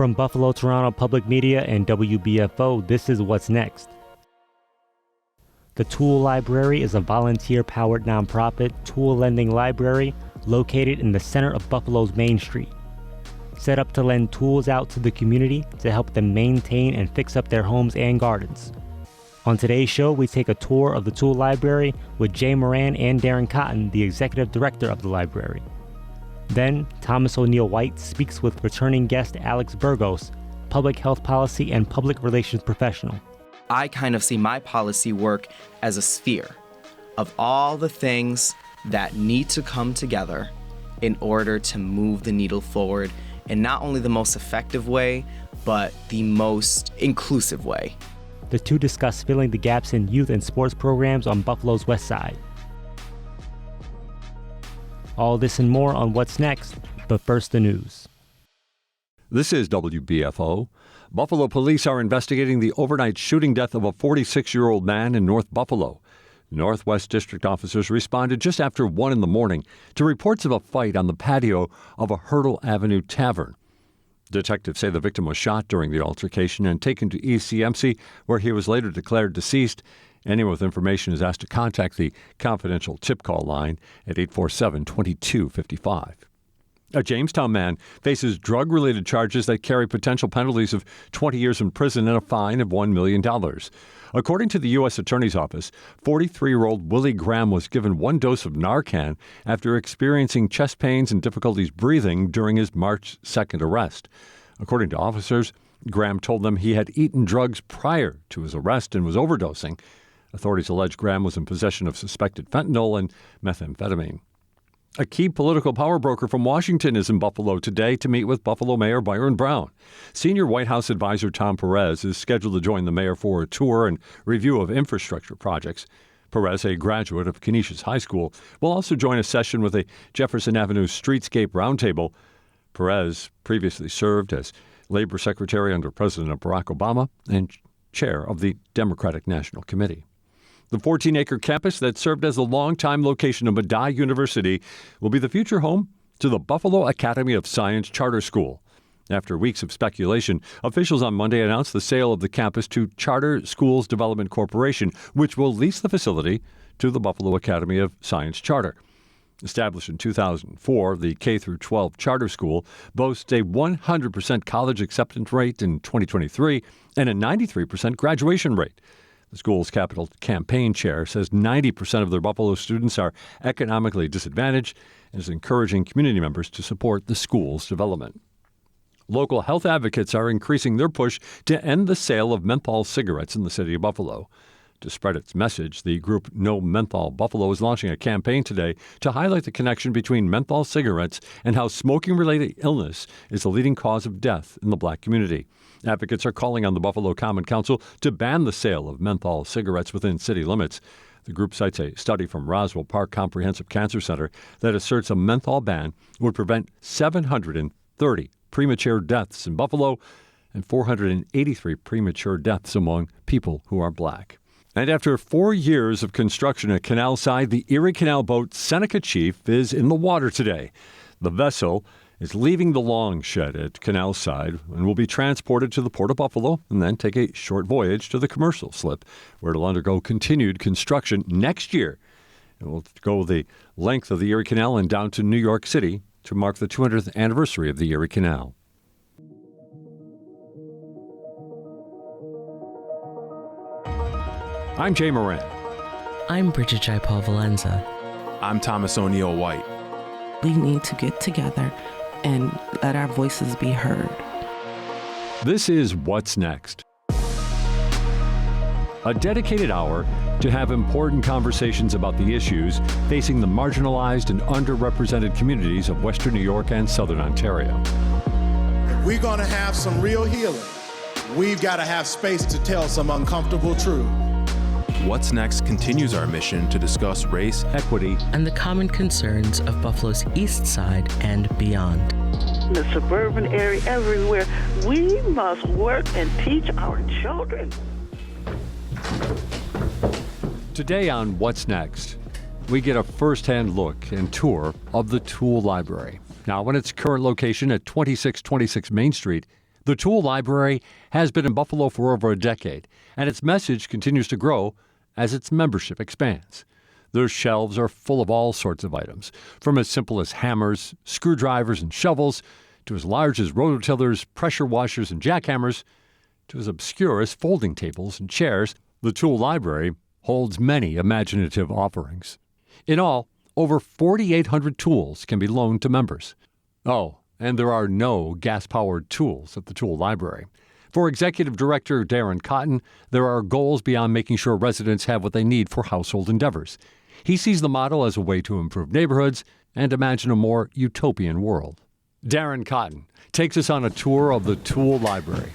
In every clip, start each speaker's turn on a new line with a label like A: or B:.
A: From Buffalo Toronto Public Media and WBFO, this is What's Next. The Tool Library is a volunteer-powered nonprofit tool lending library located in the center of Buffalo's Main Street. Set up to lend tools out to the community to help them maintain and fix up their homes and gardens. On today's show, we take a tour of the Tool Library with Jay Moran and Darren Cotton, the executive director of the library. Then, Thomas O'Neill White speaks with returning guest Alex Burgos, public health policy and public relations professional.
B: I kind of see my policy work as a sphere of all the things that need to come together in order to move the needle forward in not only the most effective way, but the most inclusive way.
A: The two discuss filling the gaps in youth and sports programs on Buffalo's West Side. All this and more on What's Next, but first the news.
C: This is WBFO. Buffalo police are investigating the overnight shooting death of a 46-year-old man in North Buffalo. Northwest District officers responded just after 1 in the morning to reports of a fight on the patio of a Hurdle Avenue tavern. Detectives say the victim was shot during the altercation and taken to ECMC, where he was later declared deceased. Anyone with information is asked to contact the confidential tip call line at 847-2255. A Jamestown man faces drug-related charges that carry potential penalties of 20 years in prison and a fine of $1 million. According to the U.S. Attorney's Office, 43-year-old Willie Graham was given 1 dose of Narcan after experiencing chest pains and difficulties breathing during his March 2nd arrest. According to officers, Graham told them he had eaten drugs prior to his arrest and was overdosing. Authorities allege Graham was in possession of suspected fentanyl and methamphetamine. A key political power broker from Washington is in Buffalo today to meet with Buffalo Mayor Byron Brown. Senior White House advisor Tom Perez is scheduled to join the mayor for a tour and review of infrastructure projects. Perez, a graduate of Canisius High School, will also join a session with a Jefferson Avenue Streetscape Roundtable. Perez previously served as Labor Secretary under President Barack Obama and chair of the Democratic National Committee. The 14-acre campus that served as the longtime location of Medaille University will be the future home to the Buffalo Academy of Science Charter School. After weeks of speculation, officials on Monday announced the sale of the campus to Charter Schools Development Corporation, which will lease the facility to the Buffalo Academy of Science Charter. Established in 2004, the K-12 charter school boasts a 100% college acceptance rate in 2023 and a 93% graduation rate. The school's capital campaign chair says 90% of their Buffalo students are economically disadvantaged and is encouraging community members to support the school's development. Local health advocates are increasing their push to end the sale of menthol cigarettes in the city of Buffalo. To spread its message, the group No Menthol Buffalo is launching a campaign today to highlight the connection between menthol cigarettes and how smoking-related illness is the leading cause of death in the black community. Advocates are calling on the Buffalo Common Council to ban the sale of menthol cigarettes within city limits. The group cites a study from Roswell Park Comprehensive Cancer Center that asserts a menthol ban would prevent 730 premature deaths in Buffalo and 483 premature deaths among people who are black. And after 4 years of construction at Canal Side, the Erie Canal boat Seneca Chief is in the water today. The vessel is leaving the long shed at Canal Side and will be transported to the Port of Buffalo and then take a short voyage to the commercial slip, where it'll undergo continued construction next year. It will go the length of the Erie Canal and down to New York City to mark the 200th anniversary of the Erie Canal. I'm Jay Moran.
D: I'm Bridget Jaipal Valenza.
E: I'm Thomas O'Neill White.
F: We need to get together and let our voices be heard.
C: This is What's Next. A dedicated hour to have important conversations about the issues facing the marginalized and underrepresented communities of Western New York and Southern Ontario.
G: If we're going to have some real healing, we've got to have space to tell some uncomfortable truth.
E: What's Next continues our mission to discuss race,
C: equity,
D: and the common concerns of Buffalo's East Side and beyond.
H: In the suburban area, everywhere, we must work and teach our children.
C: Today on What's Next, we get a first-hand look and tour of the Tool Library. Now, in its current location at 2626 Main Street, The Tool Library has been in Buffalo for over a decade, and its message continues to grow as its membership expands. Their shelves are full of all sorts of items, from as simple as hammers, screwdrivers, and shovels, to as large as rototillers, pressure washers, and jackhammers, to as obscure as folding tables and chairs. The Tool Library holds many imaginative offerings. In all, over 4,800 tools can be loaned to members. Oh, and there are no gas-powered tools at the Tool Library. For Executive Director Darren Cotton, there are goals beyond making sure residents have what they need for household endeavors. He sees the model as a way to improve neighborhoods and imagine a more utopian world. Darren Cotton takes us on a tour of the Tool Library.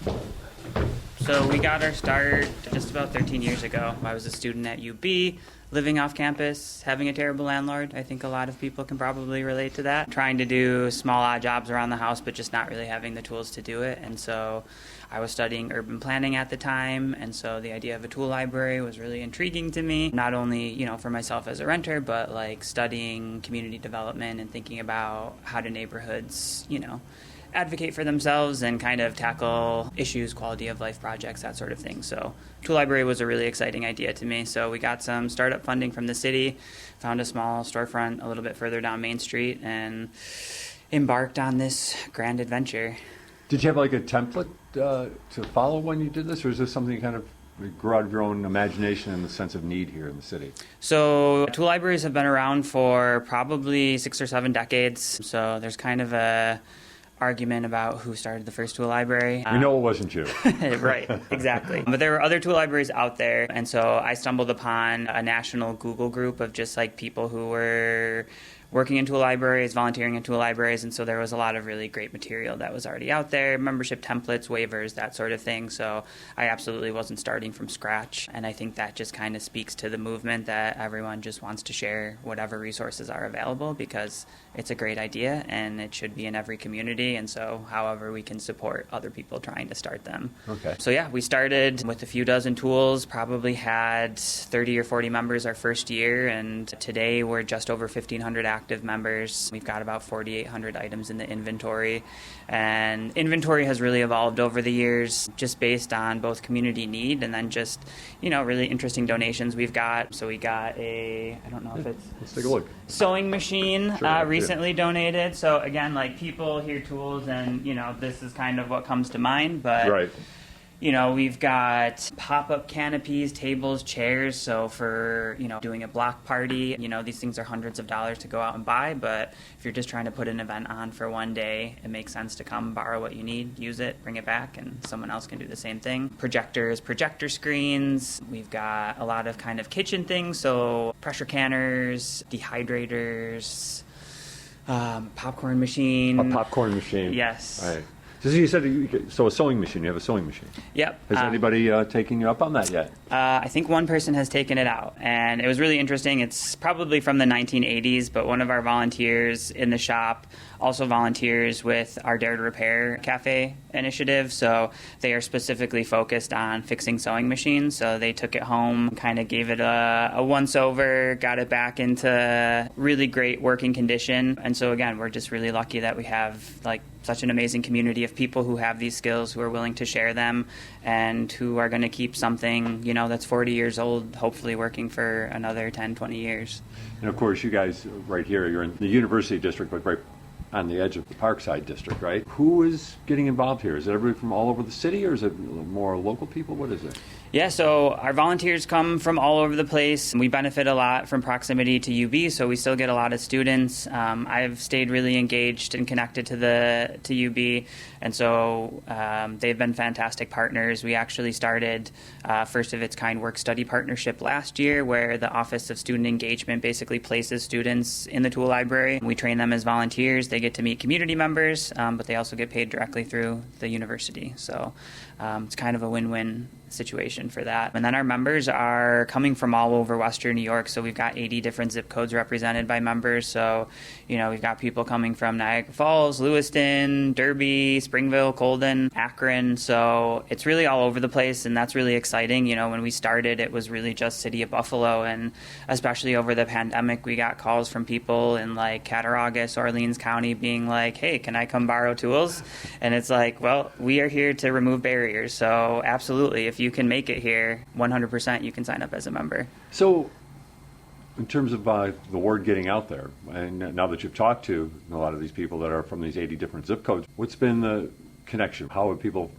I: So we got our start just about 13 years ago. I was a student at UB, living off campus, having a terrible landlord. I think a lot of people can probably relate to that. Trying to do small odd jobs around the house, but just not really having the tools to do it. And so I was studying urban planning at the time, and so the idea of a tool library was really intriguing to me. Not only, for myself as a renter, but like studying community development and thinking about how do neighborhoods, advocate for themselves and kind of tackle issues, quality of life projects, that sort of thing. So Tool Library was a really exciting idea to me. So we got some startup funding from the city, found a small storefront a little bit further down Main Street, and embarked on this grand adventure.
C: Did you have like a template to follow when you did this, or is this something you kind of grew out of your own imagination and the sense of need here in the city?
I: So tool libraries have been around for probably 6 or 7 decades. So there's kind of a argument about who started the first tool library.
C: We know it wasn't you.
I: Right, exactly. But there were other tool libraries out there, and so I stumbled upon a national Google group of just like people who were working in tool libraries, volunteering in tool libraries, and so there was a lot of really great material that was already out there, membership templates, waivers, that sort of thing. So I absolutely wasn't starting from scratch, and I think that just kind of speaks to the movement that everyone just wants to share whatever resources are available, because it's a great idea and it should be in every community, and so however we can support other people trying to start them.
C: Okay.
I: So yeah, we started with a few dozen tools, probably had 30 or 40 members our first year, and today we're just over 1,500 active members. We've got about 4,800 items in the inventory, and inventory has really evolved over the years just based on both community need and then just, really interesting donations we've got. So we got I don't know if it's...
C: Let's take a look.
I: Sewing machine
C: Sure,
I: recently donated. So again, like people hear tools and, this is kind of what comes to mind, but...
C: Right.
I: We've got pop-up canopies, tables, chairs. So for, doing a block party, these things are hundreds of dollars to go out and buy. But if you're just trying to put an event on for one day, it makes sense to come borrow what you need, use it, bring it back, and someone else can do the same thing. Projectors, projector screens. We've got a lot of kind of kitchen things. So pressure canners, dehydrators, popcorn machine.
C: A popcorn machine.
I: Yes.
C: All right. So you said, a sewing machine. You have a sewing machine.
I: Yep.
C: Has anybody taken you up on that yet?
I: I think one person has taken it out, and it was really interesting. It's probably from the 1980s, but one of our volunteers in the shop also volunteers with our Dare to Repair Cafe initiative. So they are specifically focused on fixing sewing machines. So they took it home, kind of gave it a once-over, got it back into really great working condition. And so again, we're just really lucky that we have such an amazing community of people who have these skills, who are willing to share them, and who are going to keep something, that's 40 years old, hopefully working for another 10, 20 years.
C: And of course, you guys right here, you're in the University District, but right on the edge of the Parkside District, right? Who is getting involved here? Is it everybody from all over the city, or is it more local people? What is it?
I: Yeah, so our volunteers come from all over the place. We benefit a lot from proximity to UB, so we still get a lot of students. I've stayed really engaged and connected to UB, and so they've been fantastic partners. We actually started first of its kind work-study partnership last year, where the Office of Student Engagement basically places students in the tool library. We train them as volunteers. They get to meet community members, but they also get paid directly through the university. So it's kind of a win-win situation for that. And then our members are coming from all over Western New York. So we've got 80 different zip codes represented by members. So, we've got people coming from Niagara Falls, Lewiston, Derby, Springville, Colden, Akron. So it's really all over the place, and that's really exciting. When we started, it was really just City of Buffalo, and especially over the pandemic, we got calls from people in like Cattaraugus, Orleans County being like, hey, can I come borrow tools? And it's like, well, we are here to remove barriers. So absolutely, if you can make it here, 100% you can sign up as a member.
C: So in terms of the word getting out there, and now that you've talked to a lot of these people that are from these 80 different zip codes, what's been the connection? How are people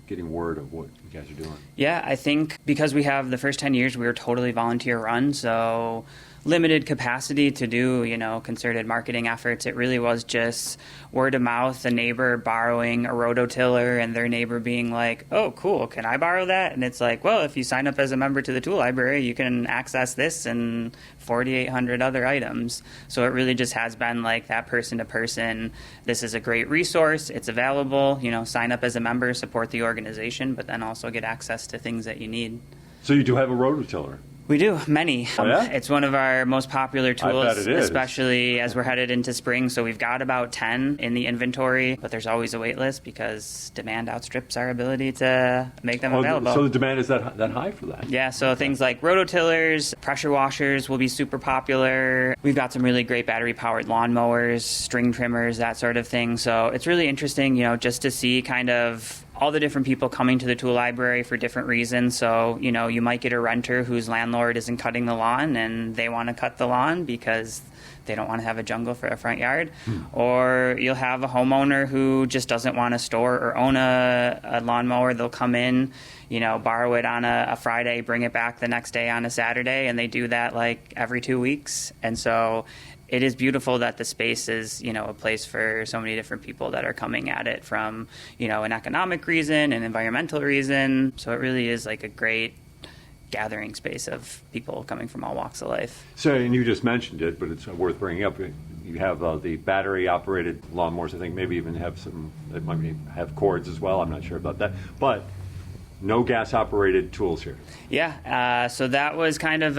C: getting word of what you guys are doing?
I: Yeah, I think because we have the first 10 years, we were totally volunteer run, so limited capacity to do, concerted marketing efforts. It really was just word of mouth, a neighbor borrowing a rototiller and their neighbor being like, oh, cool, can I borrow that? And it's like, well, if you sign up as a member to the tool library, you can access this and 4,800 other items. So it really just has been like that person to person. This is a great resource. It's available. Sign up as a member, support the organization, but then also get access to things that you need.
C: So you do have a rototiller?
I: We do, many.
C: Oh, yeah?
I: It's one of our most popular tools,
C: I bet it is.
I: Especially as we're headed into spring. So we've got about 10 in the inventory, but there's always a wait list because demand outstrips our ability to make them available.
C: So the demand is that high for that?
I: Yeah, so things like rototillers, pressure washers will be super popular. We've got some really great battery-powered lawnmowers, string trimmers, that sort of thing. So it's really interesting, just to see kind of all the different people coming to the tool library for different reasons. So, you might get a renter whose landlord isn't cutting the lawn and they want to cut the lawn because they don't want to have a jungle for a front yard. Or you'll have a homeowner who just doesn't want to store or own a lawnmower. They'll come in, borrow it on a Friday, bring it back the next day on a Saturday, and they do that like every 2 weeks. And so it is beautiful that the space is, a place for so many different people that are coming at it from, an economic reason, an environmental reason. So it really is like a great gathering space of people coming from all walks of life.
C: So, and you just mentioned it, but it's worth bringing up. You have the battery-operated lawnmowers. I think maybe even have some that might have cords as well. I'm not sure about that. But no gas-operated tools here.
I: Yeah, so that was kind of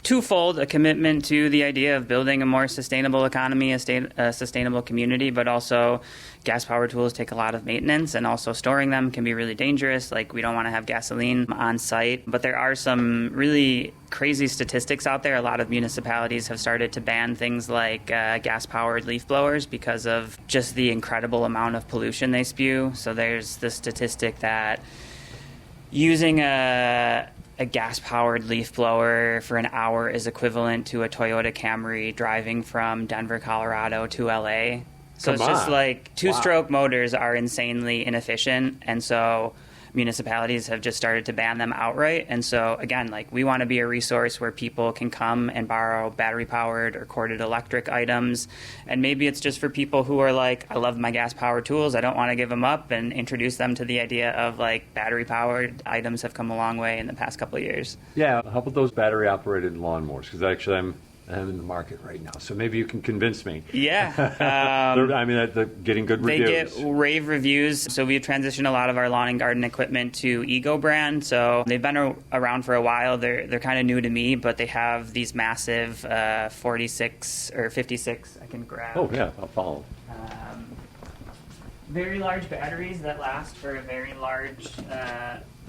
I: twofold, a commitment to the idea of building a more sustainable economy, a sustainable community, but also gas-powered tools take a lot of maintenance, and also storing them can be really dangerous. Like, we don't want to have gasoline on site, but there are some really crazy statistics out there. A lot of municipalities have started to ban things like gas-powered leaf blowers because of just the incredible amount of pollution they spew. So there's the statistic that using a gas-powered leaf blower for an hour is equivalent to a Toyota Camry driving from Denver, Colorado to LA. So it's just like two-stroke motors are insanely inefficient, and so municipalities have just started to ban them outright. And so, again, like, we want to be a resource where people can come and borrow battery-powered or corded electric items. And maybe it's just for people who are like, I love my gas-powered tools, I don't want to give them up, and introduce them to the idea of, like, battery-powered items have come a long way in the past couple of years.
C: Yeah, how about those battery-operated lawnmowers? Because actually I'm in the market right now, so maybe you can convince me.
I: Yeah.
C: They're getting good reviews.
I: They get rave reviews. So we've transitioned a lot of our lawn and garden equipment to Ego brand. So they've been around for a while. They're kind of new to me, but they have these massive 46 or 56 I can grab.
C: Oh, yeah, I'll follow.
I: Very large batteries that last for a very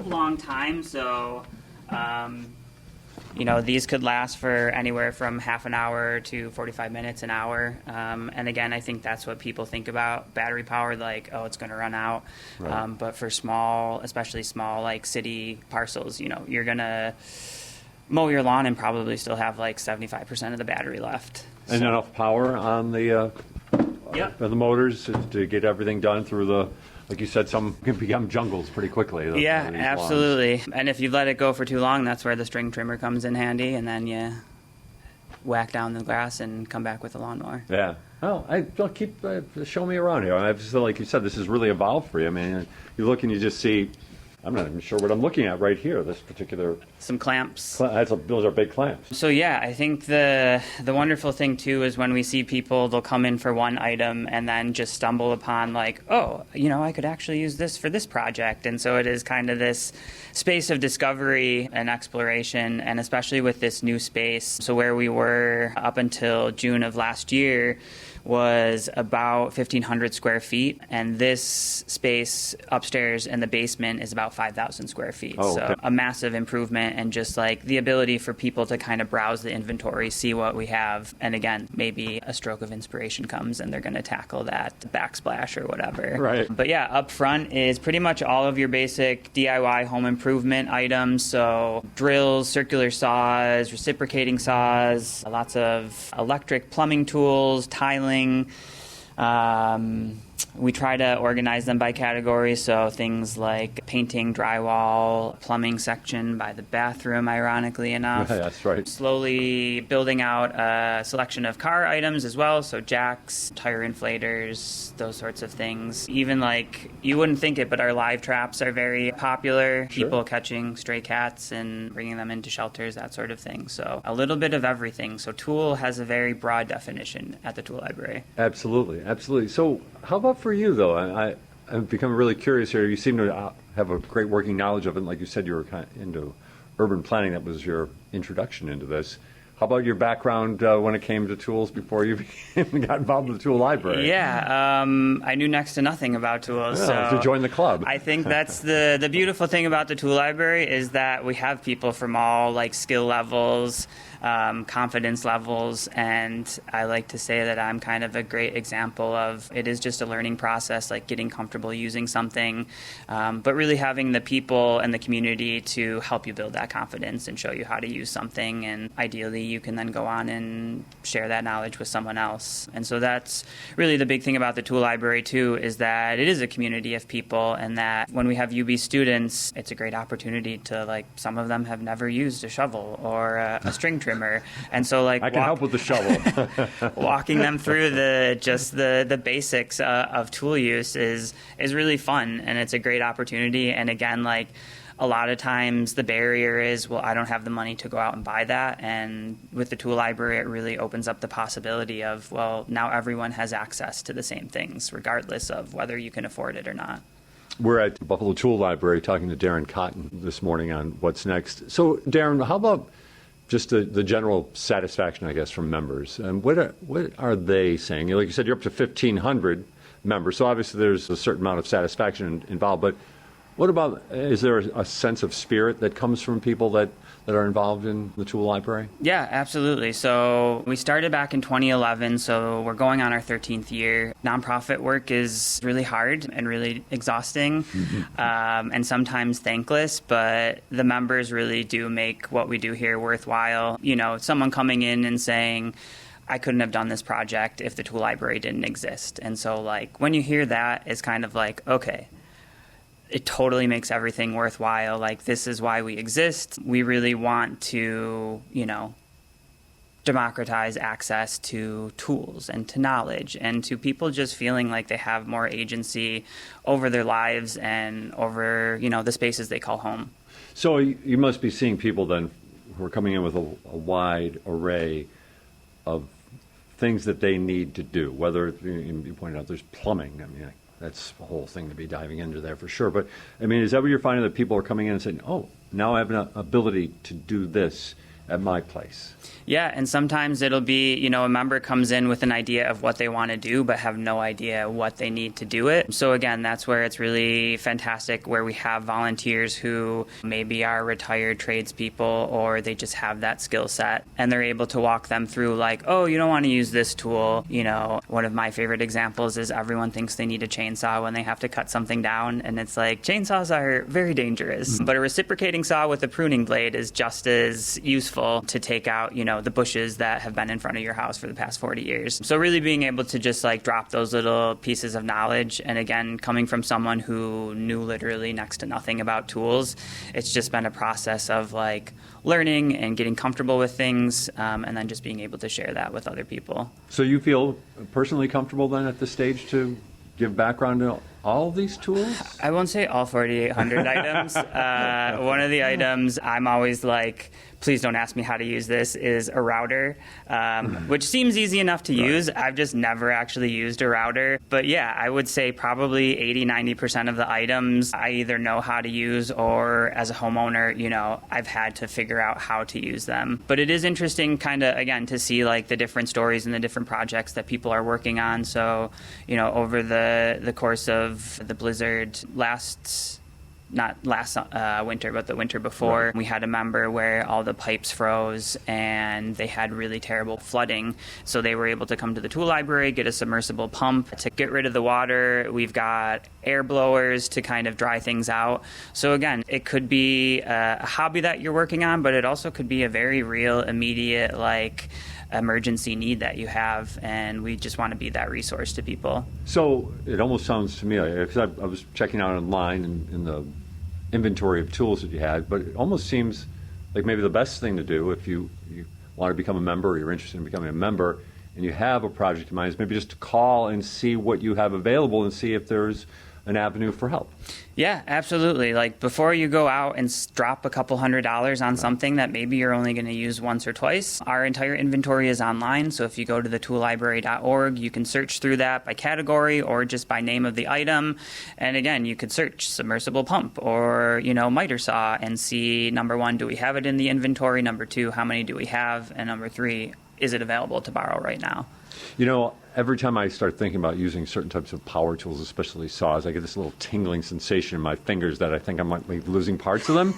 I: long time. So these could last for anywhere from half an hour to 45 minutes, an hour. And again, I think that's what people think about battery powered, like, oh, it's going to run out. Right. But for especially small, like city parcels, you're going to mow your lawn and probably still have like 75% of the battery left.
C: And enough power on the motors to get everything done through the, like you said, some can become jungles pretty quickly.
I: Yeah, absolutely. Lawns. And if you let it go for too long, that's where the string trimmer comes in handy, and then you whack down the grass and come back with a lawnmower.
C: Yeah. Oh, I'll keep show me around here. Like you said, this has really evolved for you. I mean, you look and you just see I'm not even sure what I'm looking at right here, this particular...
I: Some clamps.
C: Those are big clamps.
I: So yeah, I think the wonderful thing too is when we see people, they'll come in for one item and then just stumble upon like, oh, I could actually use this for this project. And so it is kind of this space of discovery and exploration, and especially with this new space. So where we were up until June of last year was about 1,500 square feet, and this space upstairs in the basement is about 5,000 square feet.
C: Oh,
I: so
C: okay.
I: a massive improvement, and just like the ability for people to kind of browse the inventory, see what we have, and again, maybe a stroke of inspiration comes and they're going to tackle that backsplash or whatever.
C: Right.
I: But yeah, up front is pretty much all of your basic DIY home improvement items. So drills, circular saws, reciprocating saws, lots of electric plumbing tools, tiling. We try to organize them by category, so things like painting, drywall, plumbing section by the bathroom, ironically enough.
C: Yeah, that's right.
I: Slowly building out a selection of car items as well, so jacks, tire inflators, those sorts of things. Even like, you wouldn't think it, but our live traps are very popular.
C: Sure.
I: People catching stray cats and bringing them into shelters, that sort of thing. So a little bit of everything. So tool has a very broad definition at the tool library.
C: Absolutely, absolutely. So how about for you, though? I've become really curious here. You seem to have a great working knowledge of it. Like you said, you were kind of into urban planning. That was your introduction into this. How about your background when it came to tools before you got involved with the tool library?
I: Yeah, I knew next to nothing about tools.
C: Yeah,
I: so
C: to join the club.
I: I think that's the beautiful thing about the tool library is that we have people from all like skill levels, confidence levels, and I like to say that I'm kind of a great example of it is just a learning process, like getting comfortable using something, but really having the people and the community to help you build that confidence and show you how to use something, and ideally you can then go on and share that knowledge with someone else. And so that's really the big thing about the tool library too, is that it is a community of people, and that when we have UB students, it's a great opportunity to, like, some of them have never used a shovel or a string trimmer. And so like
C: I can help with the shovel.
I: walking them through the basics of tool use is really fun, and it's a great opportunity. And again, like, a lot of times the barrier is, well, I don't have the money to go out and buy that. And with the tool library, it really opens up the possibility of, well, now everyone has access to the same things, regardless of whether you can afford it or not.
C: We're at Buffalo Tool Library talking to Darren Cotton this morning on What's Next. So, Darren, how about just the general satisfaction, I guess, from members? And what are they saying? Like you said, you're up to 1,500 members, so obviously there's a certain amount of satisfaction involved. But what about, is there a sense of spirit that comes from people that are involved in the tool library? Yeah,
I: absolutely. So we started back in 2011, so we're going on our 13th year. Nonprofit work is really hard and really exhausting, and sometimes thankless, but the members really do make what we do here worthwhile. You know, someone coming in and saying, I couldn't have done this project if the tool library didn't exist. And so, like, when you hear that, it's kind of like, okay, it totally makes everything worthwhile. Like, this is why we exist. We really want to, democratize access to tools and to knowledge, and to people just feeling like they have more agency over their lives and over, the spaces they call home.
C: So you must be seeing people then who are coming in with a wide array of things that they need to do, whether, you pointed out, there's plumbing. I mean, that's a whole thing to be diving into there for sure. But, I mean, is that what you're finding, that people are coming in and saying, oh, now I have an ability to do this at my place?
I: Yeah, and sometimes it'll be, a member comes in with an idea of what they want to do, but have no idea what they need to do it. So again, that's where it's really fantastic, where we have volunteers who maybe are retired tradespeople, or they just have that skill set, and they're able to walk them through, like, oh, you don't want to use this tool. One of my favorite examples is everyone thinks they need a chainsaw when they have to cut something down, and it's like, chainsaws are very dangerous, but a reciprocating saw with a pruning blade is just as useful to take out, the bushes that have been in front of your house for the past 40 years. So really being able to just, like, drop those little pieces of knowledge, and again, coming from someone who knew literally next to nothing about tools, it's just been a process of, like, learning and getting comfortable with things, and then just being able to share that with other people.
C: So you feel personally comfortable then at this stage to give background to all these tools?
I: I won't say all 4,800 items. One of the items I'm always like, please don't ask me how to use this, is a router, which seems easy enough to use. I've just never actually used a router. But yeah, I would say probably 80-90% of the items I either know how to use, or as a homeowner, I've had to figure out how to use them. But it is interesting kind of, again, to see like the different stories and the different projects that people are working on. So, over the course of the blizzard not last winter, but the winter before, we had a member where all the pipes froze and they had really terrible flooding. So they were able to come to the tool library, get a submersible pump to get rid of the water. We've got air blowers to kind of dry things out. So again, it could be a hobby that you're working on, but it also could be a very real, immediate, emergency need that you have, and we just want to be that resource to people.
C: So it almost sounds to me, because I was checking out online in the inventory of tools that you had, but it almost seems like maybe the best thing to do if you want to become a member, or you're interested in becoming a member, and you have a project in mind, is maybe just to call and see what you have available and see if there's an avenue for help.
I: Yeah, absolutely. Like before you go out and drop a couple $100s on something that maybe you're only going to use once or twice, our entire inventory is online. So if you go to the toollibrary.org, you can search through that by category or just by name of the item. And again, you could search submersible pump or, miter saw and see, number one, do we have it in the inventory? Number two, how many do we have? And number three, is it available to borrow right now?
C: Every time I start thinking about using certain types of power tools, especially saws, I get this little tingling sensation in my fingers that I think I might be losing parts of them.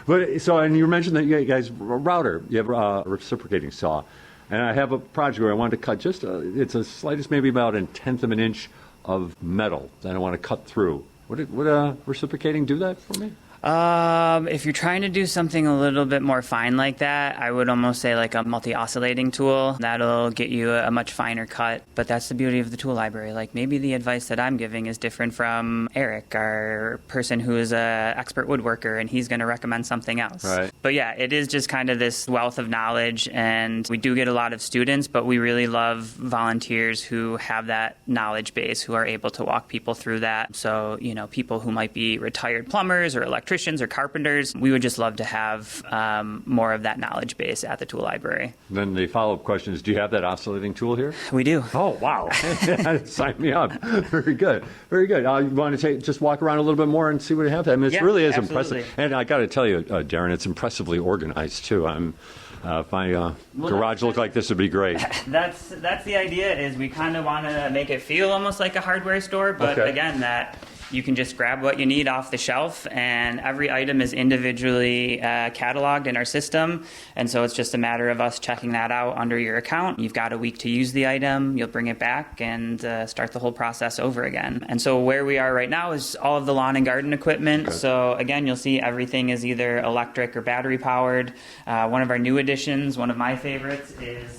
C: And you mentioned that you guys, a router, you have a reciprocating saw. And I have a project where I wanted to cut it's a slightest, maybe about a tenth of an inch of metal that I want to cut through. Would reciprocating do that for me?
I: If you're trying to do something a little bit more fine like that, I would almost say like a multi-oscillating tool. That'll get you a much finer cut. But that's the beauty of the tool library. Like maybe the advice that I'm giving is different from Eric, our person who is an expert woodworker, and he's going to recommend something else.
C: Right.
I: But yeah, it is just kind of this wealth of knowledge, and we do get a lot of students, but we really love volunteers who have that knowledge base, who are able to walk people through that. So, people who might be retired plumbers or electricians or carpenters, we would just love to have more of that knowledge base at the tool library.
C: Then the follow-up question is, do you have that oscillating tool here?
I: We do.
C: Oh, wow. Sign me up. Very good. Very good. You want to just walk around a little bit more and see what you have? I mean, it really is
I: absolutely
C: impressive. And I got to tell you, Darren, it's impressively organized, too. If my garage looked like this, would be great.
I: That's the idea, is we kind of want to make it feel almost like a hardware store, but again, that you can just grab what you need off the shelf, and every item is individually cataloged in our system. And so it's just a matter of us checking that out under your account. You've got a week to use the item. You'll bring it back and start the whole process over again. And so where we are right now is all of the lawn and garden equipment. Okay. So again, you'll see everything is either electric or battery powered. One of our new additions, one of my favorites, is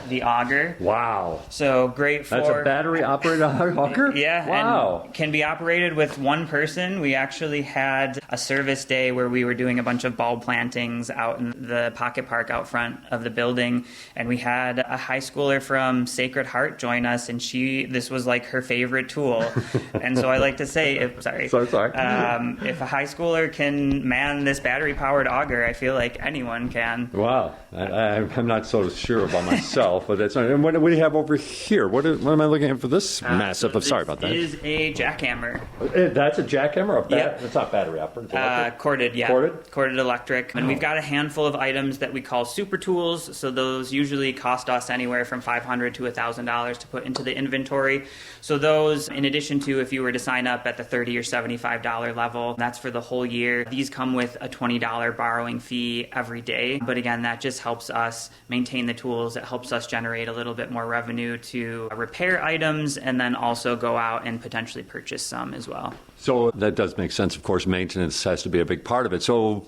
I: the auger.
C: Wow.
I: So great for...
C: That's a battery operated auger?
I: Yeah.
C: Wow.
I: And can be operated with one person. We actually had a service day where we were doing a bunch of bulb plantings out in the pocket park out front of the building, and we had a high schooler from Sacred Heart join us, and this was like her favorite tool. And so I like to say, if a high schooler can man this battery powered auger, I feel like anyone can.
C: Wow. I'm not so sure about myself, but that's not. And what do you have over here? What am I looking at for this massive? Sorry about that.
I: This is a jackhammer.
C: That's a jackhammer? It's not battery operated.
I: Corded, yeah.
C: Corded?
I: Corded electric. And we've got a handful of items that we call super tools. So those usually cost us anywhere from $500 to $1,000 to put into the inventory. So those, in addition to if you were to sign up at the $30 or $75 level, that's for the whole year. These come with a $20 borrowing fee every day. But again, that just helps us maintain the tools. It helps us generate a little bit more revenue to repair items and then also go out and potentially purchase some as well.
C: So that does make sense. Of course, maintenance has to be a big part of it. So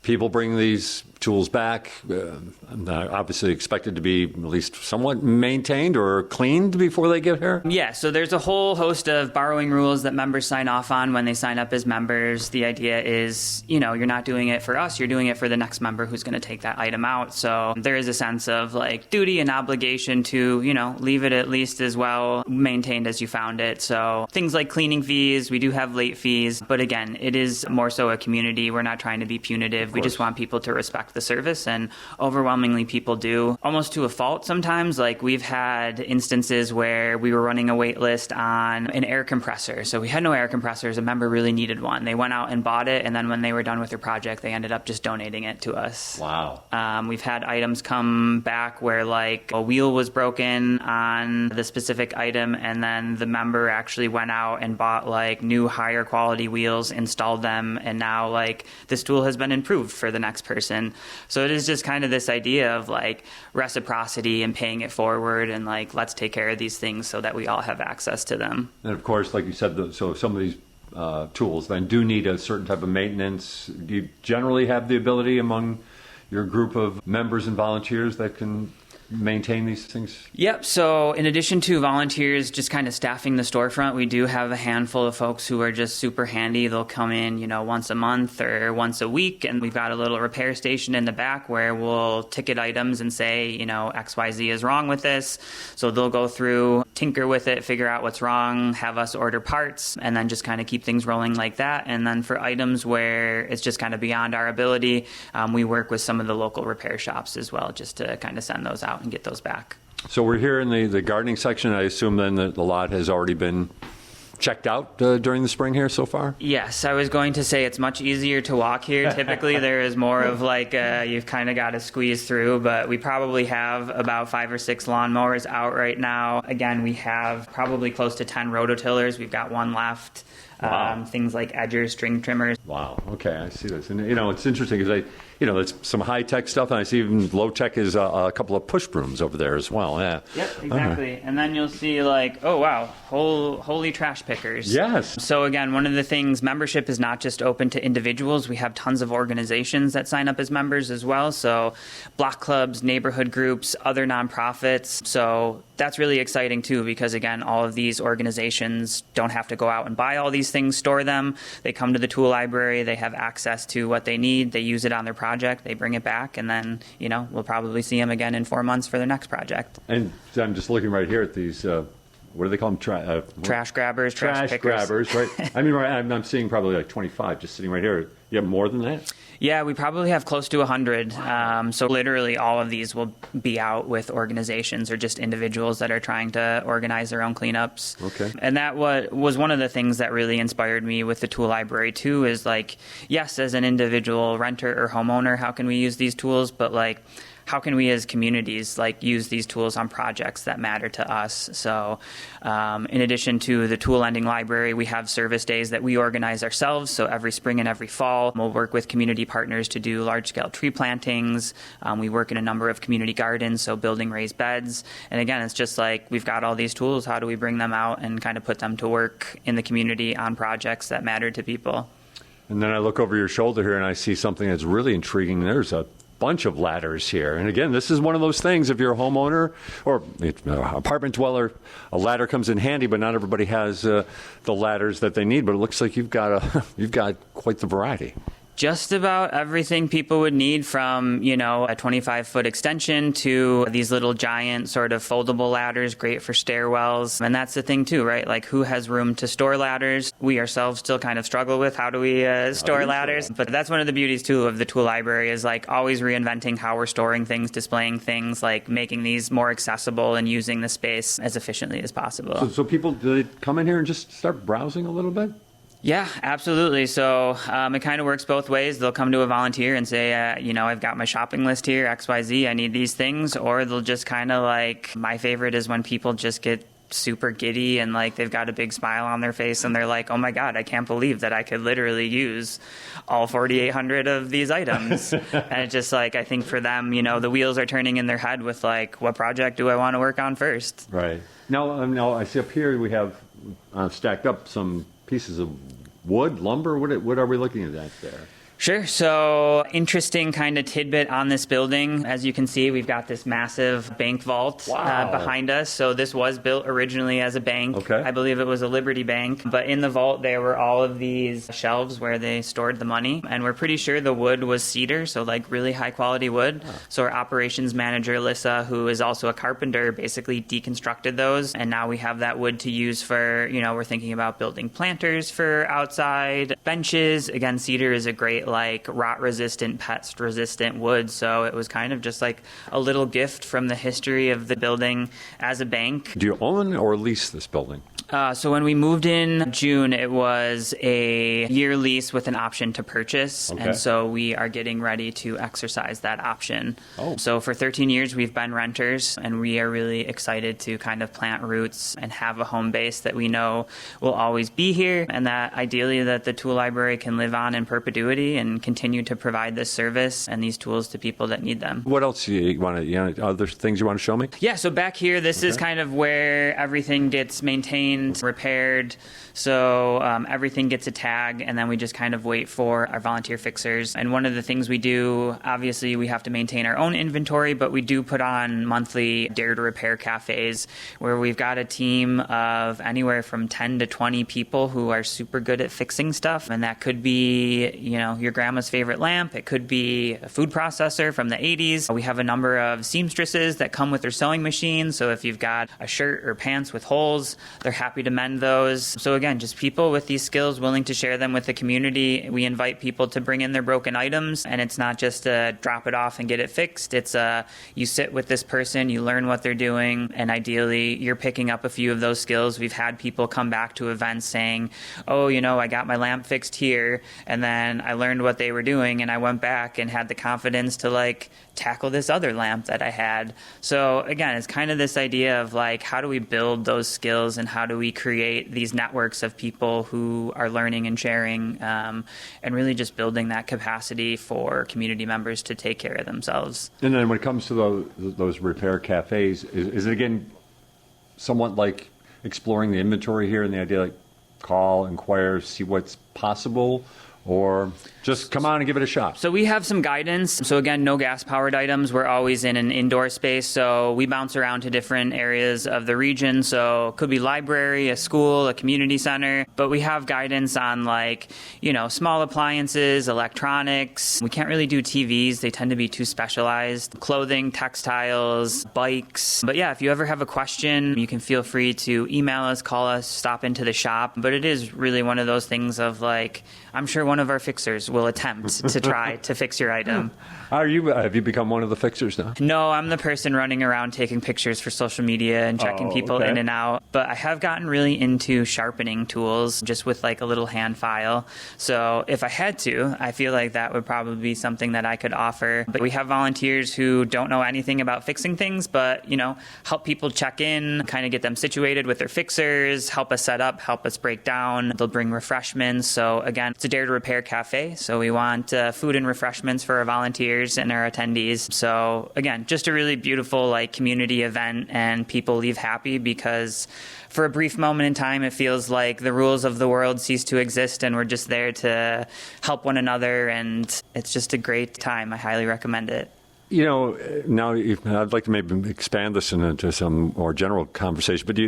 C: people bring these tools back, obviously expected to be at least somewhat maintained or cleaned before they get here?
I: Yeah, so there's a whole host of borrowing rules that members sign off on when they sign up as members. The idea is, you're not doing it for us, you're doing it for the next member who's going to take that item out. So there is a sense of like duty and obligation to, leave it at least as well maintained as you found it. So things like cleaning fees, we do have late fees, but again, it is more so a community. We're not trying to be punitive. We just want people to respect the service, and overwhelmingly people do, almost to a fault sometimes. Like we've had instances where we were running a wait list on an air compressor. So we had no air compressors. A member really needed one. They went out and bought it, and then when they were done with their project, they ended up just donating it to us.
C: Wow.
I: We've had items come back where like a wheel was broken on the specific item, and then the member actually went out and bought like new higher quality wheels, installed them, and now like this tool has been improved for the next person. So it is just kind of this idea of like reciprocity and paying it forward, and like let's take care of these things so that we all have access to them.
C: And of course, like you said, so some of these tools then do need a certain type of maintenance. Do you generally have the ability among your group of members and volunteers that can maintain these things?
I: Yep. So in addition to volunteers just kind of staffing the storefront, we do have a handful of folks who are just super handy. They'll come in, once a month or once a week, and we've got a little repair station in the back where we'll ticket items and say, XYZ is wrong with this. So they'll go through, tinker with it, figure out what's wrong, have us order parts, and then just kind of keep things rolling like that. And then for items where it's just kind of beyond our ability, we work with some of the local repair shops as well, just to kind of send those out and get those back.
C: So we're here in the gardening section. I assume then that the lot has already been checked out during the spring here so far?
I: Yes, I was going to say it's much easier to walk here. Typically there is more of like you've kind of got to squeeze through, but we probably have about 5 or 6 lawnmowers out right now. Again, we have probably close to 10 rototillers. We've got one left. Wow. Things like edgers, string trimmers.
C: Wow. Okay, I see this. And, it's interesting because it's some high-tech stuff, and I see even low-tech is a couple of push brooms over there as well. Yeah.
I: Yep, exactly. Right. And then you'll see oh, wow, holy trash pickers.
C: Yes.
I: So, again, one of the things, membership is not just open to individuals. We have tons of organizations that sign up as members as well. So, block clubs, neighborhood groups, other nonprofits. So, that's really exciting, too, because, again, all of these organizations don't have to go out and buy all these things, store them. They come to the tool library. They have access to what they need. They use it on their project. They bring it back, and then, we'll probably see them again in 4 months for their next project.
C: And I'm just looking right here at these, what do they call them?
I: Trash grabbers, trash pickers.
C: Grabbers, right? I mean, I'm seeing probably like 25 just sitting right here. You have more than that?
I: Yeah, we probably have close to 100. So literally all of these will be out with organizations or just individuals that are trying to organize their own cleanups.
C: Okay.
I: And that was one of the things that really inspired me with the tool library too, is yes, as an individual renter or homeowner, how can we use these tools? But how can we as communities use these tools on projects that matter to us? So in addition to the tool lending library, we have service days that we organize ourselves. So every spring and every fall, we'll work with community partners to do large-scale tree plantings. We work in a number of community gardens, so building raised beds. And again, it's just we've got all these tools. How do we bring them out and kind of put them to work in the community on projects that matter to people?
C: And then I look over your shoulder here and I see something that's really intriguing. There's a bunch of ladders here. And again, this is one of those things, if you're a homeowner or apartment dweller, a ladder comes in handy, but not everybody has the ladders that they need. But it looks like you've got quite the variety.
I: Just about everything people would need, from, a 25-foot extension to these little giant sort of foldable ladders, great for stairwells. And that's the thing too, right? Who has room to store ladders? We ourselves still kind of struggle with how do we store ladders. But that's one of the beauties too of the tool library, is always reinventing how we're storing things, displaying things, making these more accessible and using the space as efficiently as possible.
C: So people, do they come in here and just start browsing a little bit?
I: Yeah, absolutely. So it kind of works both ways. They'll come to a volunteer and say, I've got my shopping list here, XYZ, I need these things. Or they'll just kind of my favorite is when people just get super giddy and they've got a big smile on their face and they're like, oh my God, I can't believe that I could literally use all 4,800 of these items. And it's just I think for them, the wheels are turning in their head with what project do I want to work on first?
C: Right. Now I see up here we have stacked up some pieces of wood, lumber. What are we looking at there?
I: Sure. So interesting kind of tidbit on this building. As you can see, we've got this massive bank vault behind us. So this was built originally as a bank.
C: Okay.
I: I believe it was a Liberty Bank. But in the vault, there were all of these shelves where they stored the money. And we're pretty sure the wood was cedar, so like really high quality wood. Oh. So our operations manager, Alyssa, who is also a carpenter, basically deconstructed those. And now we have that wood to use for, we're thinking about building planters for outside benches. Again, cedar is a great like rot-resistant, pest-resistant wood. So it was kind of just like a little gift from the history of the building as a bank.
C: Do you own or lease this building?
I: So when we moved in June, it was a year lease with an option to purchase. Okay. And so we are getting ready to exercise that option. Oh. So for 13 years, we've been renters, and we are really excited to kind of plant roots and have a home base that we know will always be here, and that ideally that the tool library can live on in perpetuity and continue to provide this service and these tools to people that need them.
C: What else do you want to, other things you want to show me?
I: Yeah, so back here, this is kind of where everything gets maintained, repaired. So everything gets a tag, and then we just kind of wait for our volunteer fixers. And one of the things we do, obviously, we have to maintain our own inventory, but we do put on monthly Dare to Repair cafes where we've got a team of anywhere from 10 to 20 people who are super good at fixing stuff. And that could be, your grandma's favorite lamp. It could be a food processor from the 80s. We have a number of seamstresses that come with their sewing machines. So if you've got a shirt or pants with holes, they're happy to mend those. So again, just people with these skills willing to share them with the community. We invite people to bring in their broken items, and it's not just to drop it off and get it fixed. It's you sit with this person, you learn what they're doing, and ideally you're picking up a few of those skills. We've had people come back to events saying, oh, I got my lamp fixed here, and then I learned what they were doing, and I went back and had the confidence to tackle this other lamp that I had. So again, it's kind of this idea of how do we build those skills, and how do we create these networks of people who are learning and sharing, and really just building that capacity for community members to take care of themselves.
C: And then when it comes to those repair cafes, is it again somewhat like exploring the inventory here, and the idea call, inquire, see what's possible? Or just come on and give it a shot?
I: So we have some guidance. So again, no gas-powered items. We're always in an indoor space. So we bounce around to different areas of the region. So it could be library, a school, a community center. But we have guidance on small appliances, electronics. We can't really do TVs. They tend to be too specialized. Clothing, textiles, bikes. But yeah, if you ever have a question, you can feel free to email us, call us, stop into the shop. But it is really one of those things of I'm sure one of our fixers will attempt to try to fix your item.
C: Have you become one of the fixers now?
I: No, I'm the person running around taking pictures for social media and checking people in and out. But I have gotten really into sharpening tools just with a little hand file. So if I had to, I feel like that would probably be something that I could offer. But we have volunteers who don't know anything about fixing things, but, help people check in, kind of get them situated with their fixers, help us set up, help us break down. They'll bring refreshments. So again, it's a Dare to Repair cafe. So we want food and refreshments for our volunteers and our attendees. So again, just a really beautiful community event, and people leave happy because for a brief moment in time, it feels like the rules of the world cease to exist, and we're just there to help one another, and it's just a great time. I highly recommend it.
C: Now I'd like to maybe expand this into some more general conversation, but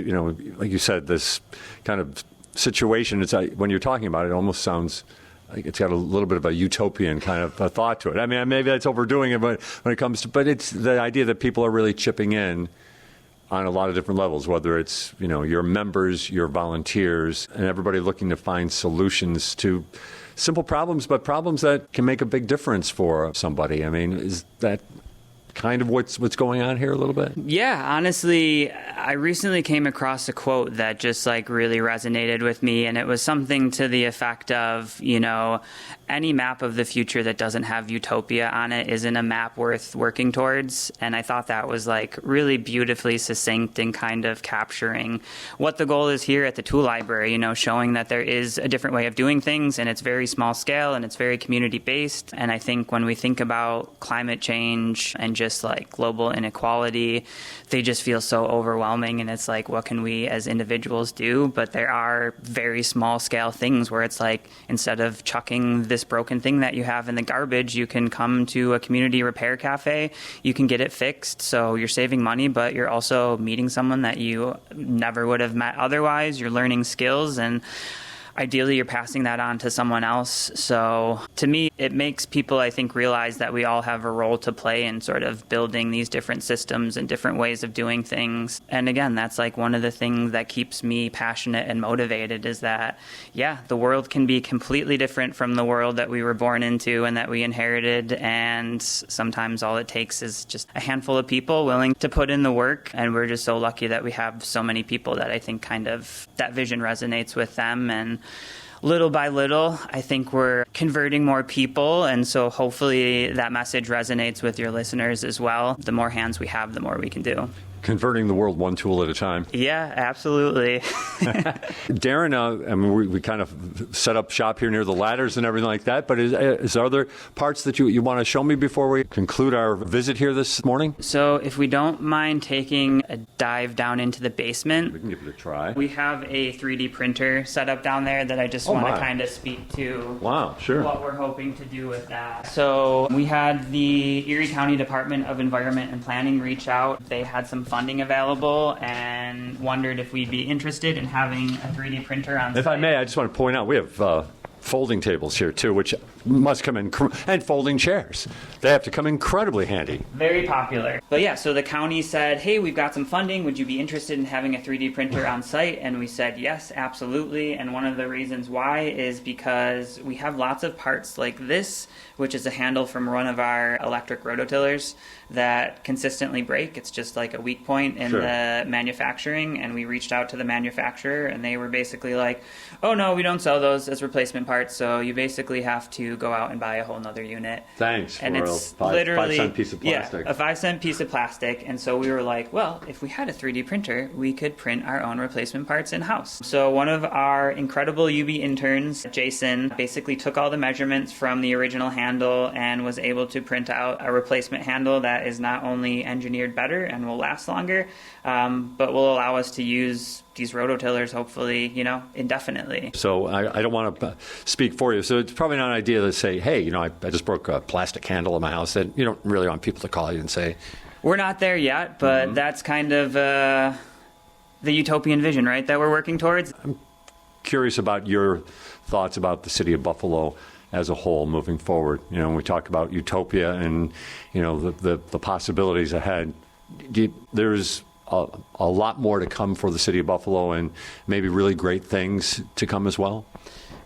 C: like you said, this kind of situation, it's when you're talking about it, it almost sounds like it's got a little bit of a utopian kind of a thought to it. I mean, maybe that's overdoing it, but when it comes to, but it's the idea that people are really chipping in on a lot of different levels, whether it's, your members, your volunteers, and everybody looking to find solutions to simple problems, but problems that can make a big difference for somebody. I mean, is that kind of what's going on here a little bit?
I: Yeah, honestly, I recently came across a quote that just really resonated with me, and it was something to the effect of, any map of the future that doesn't have utopia on it isn't a map worth working towards. And I thought that was really beautifully succinct and kind of capturing what the goal is here at the tool library, showing that there is a different way of doing things, and it's very small scale and it's very community based. And I think when we think about climate change and just just like global inequality, they just feel so overwhelming. And it's like, what can we as individuals do? But there are very small scale things where it's like, instead of chucking this broken thing that you have in the garbage, you can come to a community repair cafe, you can get it fixed. So you're saving money, but you're also meeting someone that you never would have met otherwise. You're learning skills, and ideally, you're passing that on to someone else. So to me, it makes people, I think, realize that we all have a role to play in sort of building these different systems and different ways of doing things. And again, that's like one of the things that keeps me passionate and motivated is that, yeah, the world can be completely different from the world that we were born into and that we inherited. And sometimes all it takes is just a handful of people willing to put in the work. And we're just so lucky that we have so many people that I think kind of that vision resonates with them. And little by little, I think we're converting more people. And so hopefully that message resonates with your listeners as well. The more hands we have, the more we can do.
C: Converting the world one tool at a time.
I: Yeah, absolutely.
C: Darren, I mean, we kind of set up shop here near the ladders and everything like that, but is there other parts that you want to show me before we conclude our visit here this morning?
I: So if we don't mind taking a dive down into the basement.
C: We can give it a try.
I: We have a 3D printer set up down there that I just want to kind of speak to.
C: Wow, sure.
I: What we're hoping to do with that. So we had the Erie County Department of Environment and Planning reach out. They had some funding available and wondered if we'd be interested in having a 3D printer on site.
C: If I may, I just want to point out we have folding tables here too, which must come in, and folding chairs. They have to come incredibly handy.
I: Very popular. But yeah, so the county said, hey, we've got some funding. Would you be interested in having a 3D printer on site? And we said, yes, absolutely. And one of the reasons why is because we have lots of parts like this, which is a handle from one of our electric rototillers that consistently break. It's just like a weak point in the manufacturing. And we reached out to the manufacturer and they were basically like, oh no, we don't sell those as replacement parts. So you basically have to go out and buy a whole nother unit.
C: Thanks.
I: And it's
C: literally 5-cent piece of plastic.
I: Yeah, a 5-cent piece of plastic. And so we were like, well, if we had a 3D printer, we could print our own replacement parts in-house. So one of our incredible UB interns, Jason, basically took all the measurements from the original handle and was able to print out a replacement handle that is not only engineered better and will last longer, but will allow us to use these rototillers, hopefully, indefinitely.
C: So I don't want to speak for you. So it's probably not an idea to say, hey, I just broke a plastic handle in my house. And you don't really want people to call you and say.
I: We're not there yet, but that's kind of the utopian vision, right, that we're working towards.
C: I'm curious about your thoughts about the city of Buffalo as a whole moving forward. When we talk about utopia and, the possibilities ahead, there's a lot more to come for the city of Buffalo and maybe really great things to come as well?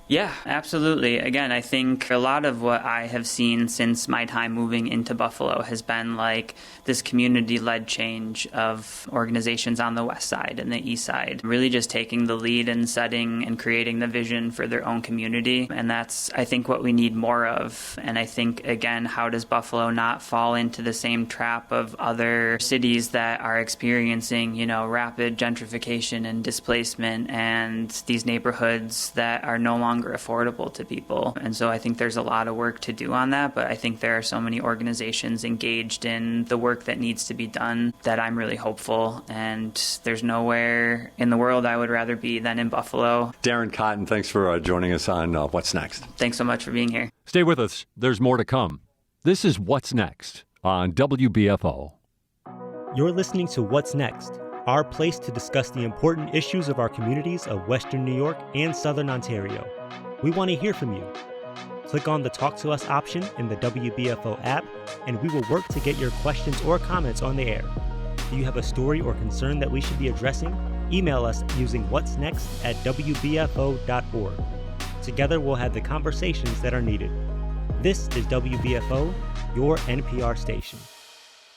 I: Yeah, absolutely. Again, I think a lot of what I have seen since my time moving into Buffalo has been like this community-led change of organizations on the west side and the east side, really just taking the lead and setting and creating the vision for their own community. And that's, I think, what we need more of. And I think, again, how does Buffalo not fall into the same trap of other cities that are experiencing, rapid gentrification and displacement and these neighborhoods that are no longer affordable to people. And so I think there's a lot of work to do on that, but I think there are so many organizations engaged in the work that needs to be done that I'm really hopeful, and there's nowhere in the world I would rather be than in Buffalo.
C: Darren Cotton, thanks for joining us on What's Next.
I: Thanks so much for being here.
C: Stay with us. There's more to come. This is What's Next on WBFO.
A: You're listening to What's Next, our place to discuss the important issues of our communities of Western New York and Southern Ontario. We want to hear from you. Click on the Talk to Us option in the WBFO app, and we will work to get your questions or comments on the air. Do you have a story or concern that we should be addressing? Email us using whatsnext@wbfo.org. Together, we'll have the conversations that are needed. This is WBFO, your NPR station.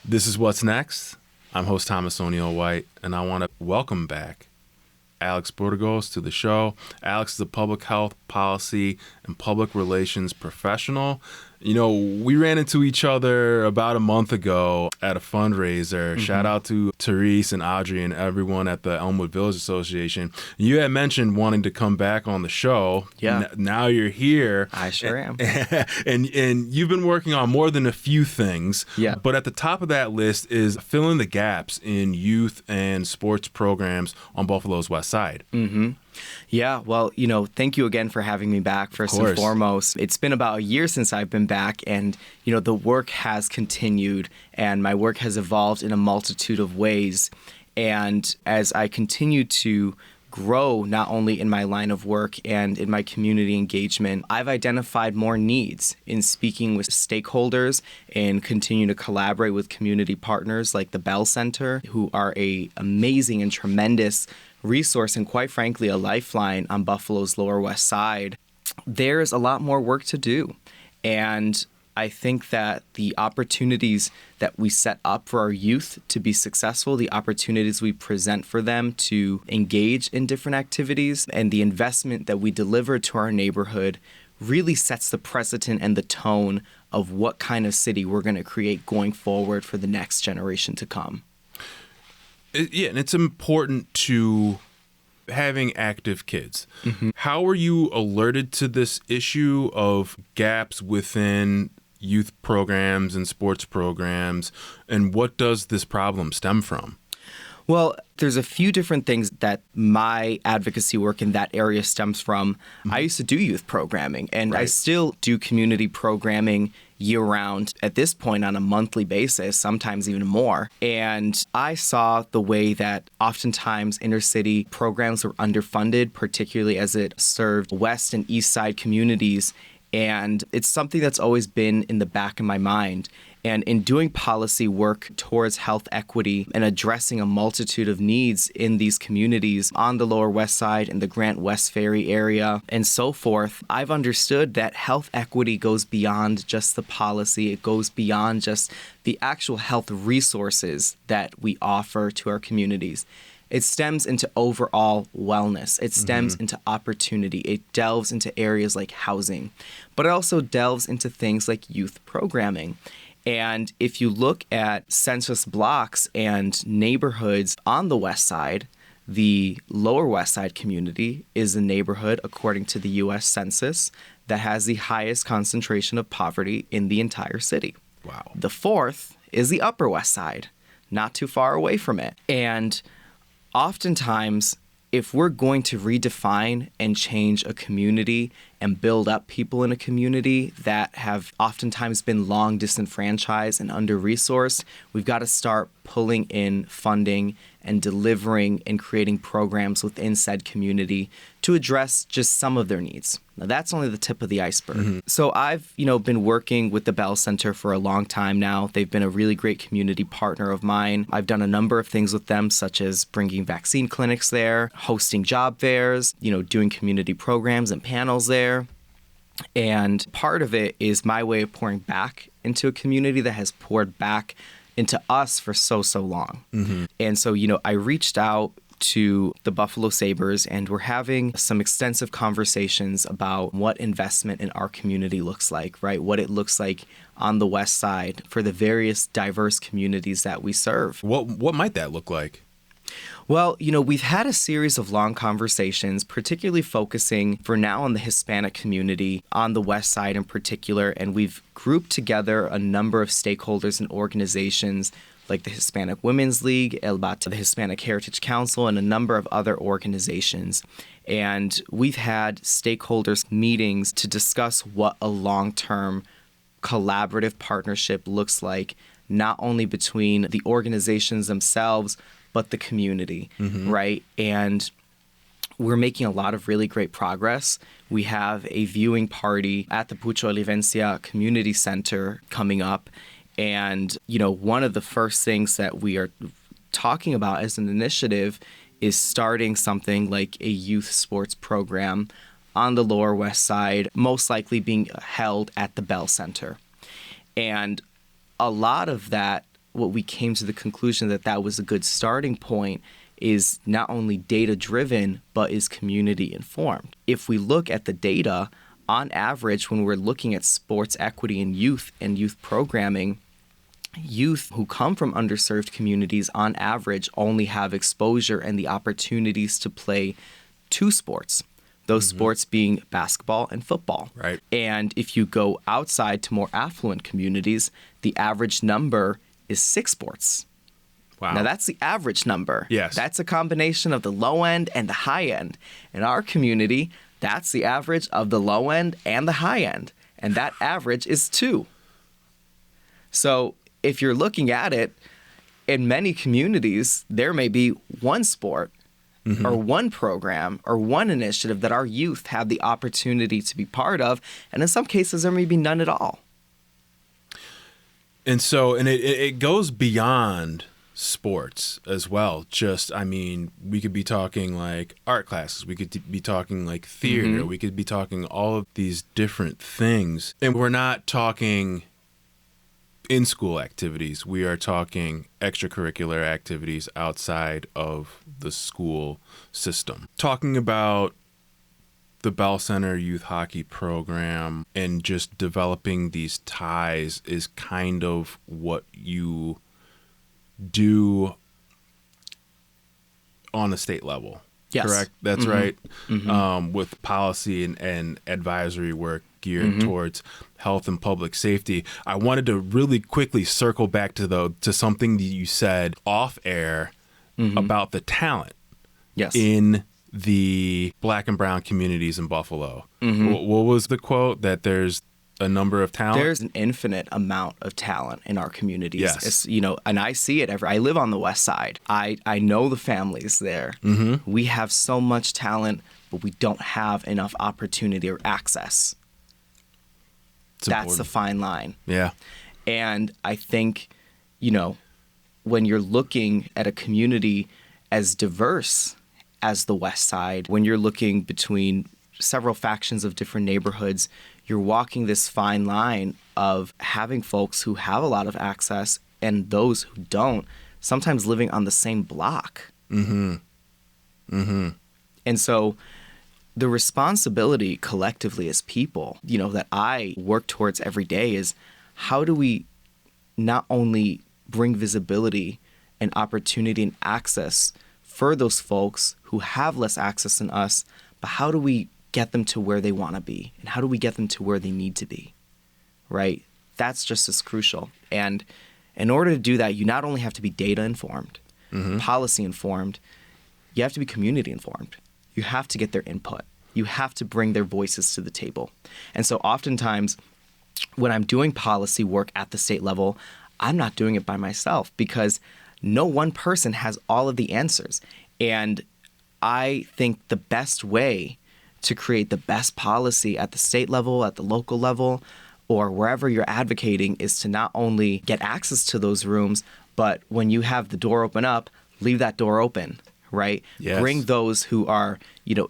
E: This is What's Next. I'm host Thomas O'Neill White, and I want to welcome back Alex Burgos to the show. Alex is a public health policy and public relations professional. You know, we ran into each other about a month ago at a fundraiser. Shout out to Therese and Audrey and everyone at the Elmwood Village Association. You had mentioned wanting to come back on the show.
B: Yeah.
E: Now you're here.
B: I sure am.
E: And you've been working on more than a few things.
B: Yeah.
E: But at the top of that list is filling the gaps in youth and sports programs on Buffalo's West Side.
B: Yeah, well, thank you again for having me back, first and foremost. It's been about a year since I've been back, and, the work has continued, and my work has evolved in a multitude of ways. And as I continue to grow, not only in my line of work and in my community engagement, I've identified more needs in speaking with stakeholders and continue to collaborate with community partners like the Bell Center, who are a amazing and tremendous resource and, quite frankly, a lifeline on Buffalo's Lower West Side. There's a lot more work to do. And I think that the opportunities that we set up for our youth to be successful, the opportunities we present for them to engage in different activities, and the investment that we deliver to our neighborhood really sets the precedent and the tone of what kind of city we're going to create going forward for the next generation to come.
E: Yeah, and it's important to having active kids. How were you alerted to this issue of gaps within youth programs and sports programs, and what does this problem stem from?
B: Well, there's a few different things that my advocacy work in that area stems from. I used to do youth programming, and I still do community programming year-round, at this point on a monthly basis, sometimes even more. And I saw the way that oftentimes inner-city programs were underfunded, particularly as it served West and East Side communities. And it's something that's always been in the back of my mind. And in doing policy work towards health equity and addressing a multitude of needs in these communities on the Lower West Side and the Grant West Ferry area and so forth, I've understood that health equity goes beyond just the policy. It goes beyond just the actual health resources that we offer to our communities. It stems into overall wellness. It stems into opportunity. It delves into areas like housing, but it also delves into things like youth programming. And if you look at census blocks and neighborhoods on the West Side, the Lower West Side community is a neighborhood, according to the U.S. Census, that has the highest concentration of poverty in the entire city.
E: Wow.
B: The fourth is the Upper West Side, not too far away from it. And oftentimes, if we're going to redefine and change a community and build up people in a community that have oftentimes been long disenfranchised and under-resourced, we've got to start pulling in funding and delivering and creating programs within said community to address just some of their needs. Now, that's only the tip of the iceberg. So I've, been working with the Bell Center for a long time now. They've been a really great community partner of mine. I've done a number of things with them, such as bringing vaccine clinics there, hosting job fairs, doing community programs and panels there. And part of it is my way of pouring back into a community that has poured back into us for so long. And so, I reached out to the Buffalo Sabres, and we're having some extensive conversations about what investment in our community looks like, right? What it looks like on the West Side for the various diverse communities that we serve.
E: What might that look like?
B: Well, we've had a series of long conversations, particularly focusing for now on the Hispanic community on the West Side in particular, and we've grouped together a number of stakeholders and organizations like the Hispanic Women's League, El Bate, the Hispanic Heritage Council, and a number of other organizations. And we've had stakeholders meetings to discuss what a long-term collaborative partnership looks like, not only between the organizations themselves, but the community, right? And we're making a lot of really great progress. We have a viewing party at the Pucho Olivencia Community Center coming up. And, one of the first things that we are talking about as an initiative is starting something like a youth sports program on the Lower West Side, most likely being held at the Bell Center. And a lot of that, what we came to the conclusion that was a good starting point, is not only data-driven, but is community-informed. If we look at the data on average, when we're looking at sports equity in youth and youth programming, youth who come from underserved communities on average only have exposure and the opportunities to play two sports. Those sports being basketball and football.
E: Right.
B: And if you go outside to more affluent communities, the average number is 6 sports.
E: Wow.
B: Now, that's the average number.
E: Yes.
B: That's a combination of the low end and the high end. In our community, that's the average of the low end and the high end. And that average is 2. So if you're looking at it, in many communities, there may be one sport or one program or one initiative that our youth have the opportunity to be part of. And in some cases, there may be none at all.
E: And so, and it goes beyond sports as well. We could be talking like art classes. We could be talking like theater. We could be talking all of these different things. And we're not talking in-school activities. We are talking extracurricular activities outside of the school system. Talking about the Bell Center Youth Hockey Program and just developing these ties is kind of what you do on a state level.
B: Yes.
E: Correct? That's right. With policy and advisory work geared towards health and public safety. I wanted to really quickly circle back to something that you said off air about the talent in the Black and brown communities in Buffalo. What was the quote? That there's a number of talent?
B: There's an infinite amount of talent in our communities.
E: Yes.
B: It's, and I see it I live on the West Side. I know the families there. We have so much talent, but we don't have enough opportunity or access. That's the fine line.
E: Yeah.
B: And I think, when you're looking at a community as diverse as the West Side, when you're looking between several factions of different neighborhoods, you're walking this fine line of having folks who have a lot of access and those who don't, sometimes living on the same block. And so the responsibility collectively as people, that I work towards every day is how do we not only bring visibility and opportunity and access for those folks who have less access than us, but how do we get them to where they want to be? And how do we get them to where they need to be? Right? That's just as crucial. And in order to do that, you not only have to be data informed, policy informed, you have to be community informed. You have to get their input. You have to bring their voices to the table. And so oftentimes when I'm doing policy work at the state level, I'm not doing it by myself because no one person has all of the answers. And I think the best way to create the best policy at the state level, at the local level, or wherever you're advocating is to not only get access to those rooms, but when you have the door open up, leave that door open, right?
E: Yes.
B: Bring those who are,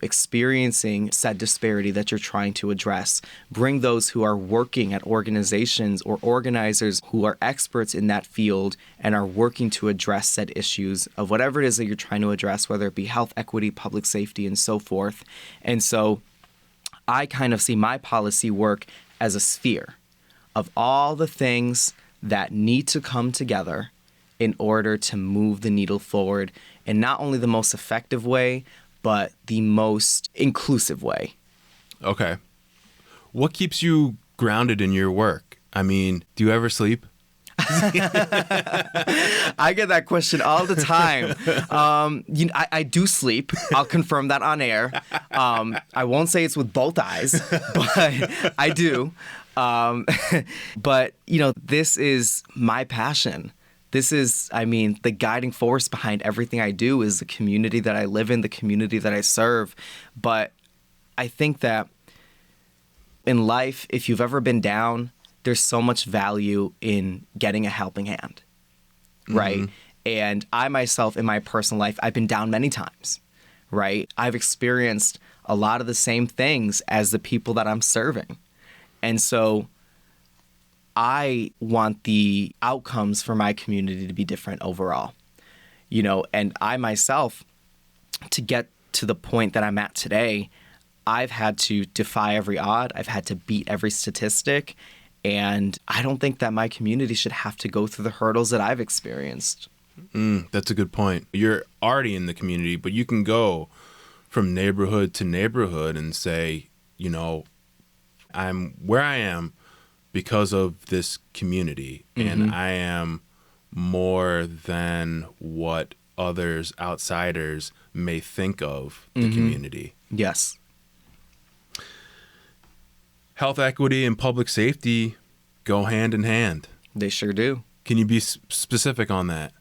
B: experiencing said disparity that you're trying to address. Bring those who are working at organizations or organizers who are experts in that field and are working to address said issues of whatever it is that you're trying to address, whether it be health, equity, public safety, and so forth. And so I kind of see my policy work as a sphere of all the things that need to come together in order to move the needle forward in not only the most effective way, but the most inclusive way.
E: Okay. What keeps you grounded in your work? I mean, do you ever sleep?
B: I get that question all the time. I do sleep. I'll confirm that on air. I won't say it's with both eyes, but I do. But, this is my passion. This is, the guiding force behind everything I do is the community that I live in, the community that I serve. But I think that in life, if you've ever been down, there's so much value in getting a helping hand, right? And I myself, in my personal life, I've been down many times, right? I've experienced a lot of the same things as the people that I'm serving. And so I want the outcomes for my community to be different overall, and I myself, to get to the point that I'm at today, I've had to defy every odd. I've had to beat every statistic. And I don't think that my community should have to go through the hurdles that I've experienced.
E: That's a good point. You're already in the community, but you can go from neighborhood to neighborhood and say, you know, I'm where I am because of this community, and I am more than what others, outsiders, may think of the community.
B: Yes.
E: Health equity and public safety go hand in hand.
B: They sure do.
E: Can you be specific on that?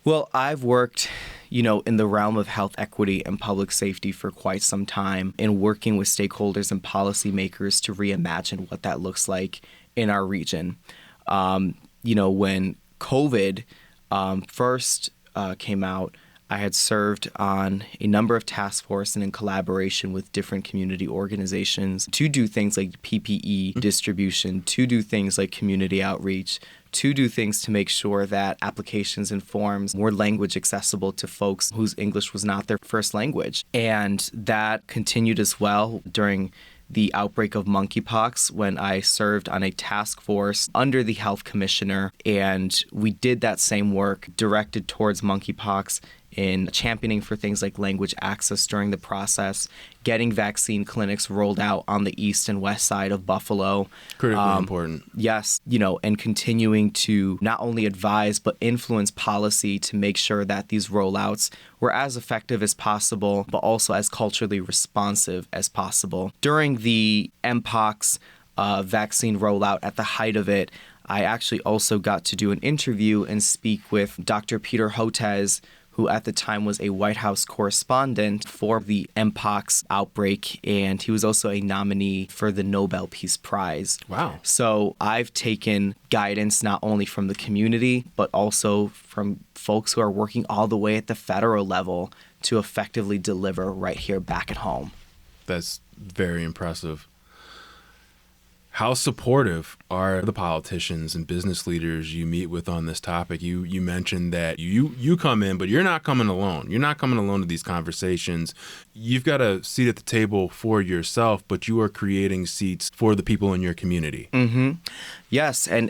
B: Well, I've worked, in the realm of health equity and public safety for quite some time, in working with stakeholders and policymakers to reimagine what that looks like in our region. When COVID first came out, I had served on a number of task forces and in collaboration with different community organizations to do things like PPE distribution, to do things like community outreach, to do things to make sure that applications and forms were language accessible to folks whose English was not their first language. And that continued as well during the outbreak of monkeypox when I served on a task force under the health commissioner. And we did that same work directed towards monkeypox in championing for things like language access during the process, getting vaccine clinics rolled out on the east and west side of Buffalo.
E: Critically important.
B: Yes, and continuing to not only advise but influence policy to make sure that these rollouts were as effective as possible, but also as culturally responsive as possible. During the Mpox vaccine rollout at the height of it, I actually also got to do an interview and speak with Dr. Peter Hotez, who at the time was a White House correspondent for the Mpox outbreak, and he was also a nominee for the Nobel Peace Prize.
E: Wow.
B: So I've taken guidance not only from the community, but also from folks who are working all the way at the federal level to effectively deliver right here back at home.
E: That's very impressive. How supportive are the politicians and business leaders you meet with on this topic? You mentioned that you come in, but you're not coming alone. You're not coming alone to these conversations. You've got a seat at the table for yourself, but you are creating seats for the people in your community.
B: Mm-hmm. Yes, and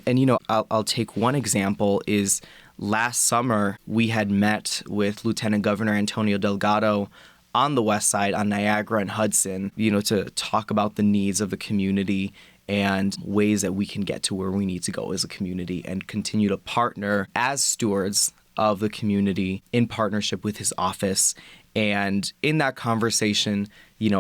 B: I'll take one example is last summer we had met with Lieutenant Governor Antonio Delgado on the west side on Niagara and Hudson, to talk about the needs of the community and ways that we can get to where we need to go as a community and continue to partner as stewards of the community in partnership with his office. And in that conversation,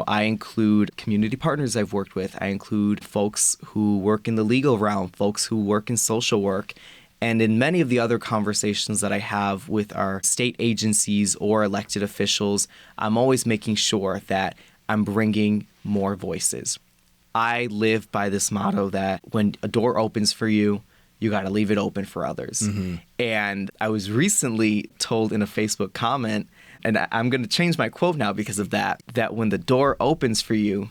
B: I include community partners I've worked with. I include folks who work in the legal realm, folks who work in social work. And in many of the other conversations that I have with our state agencies or elected officials, I'm always making sure that I'm bringing more voices. I live by this motto that when a door opens for you, you got to leave it open for others. Mm-hmm. And I was recently told in a Facebook comment, and I'm going to change my quote now because of that when the door opens for you,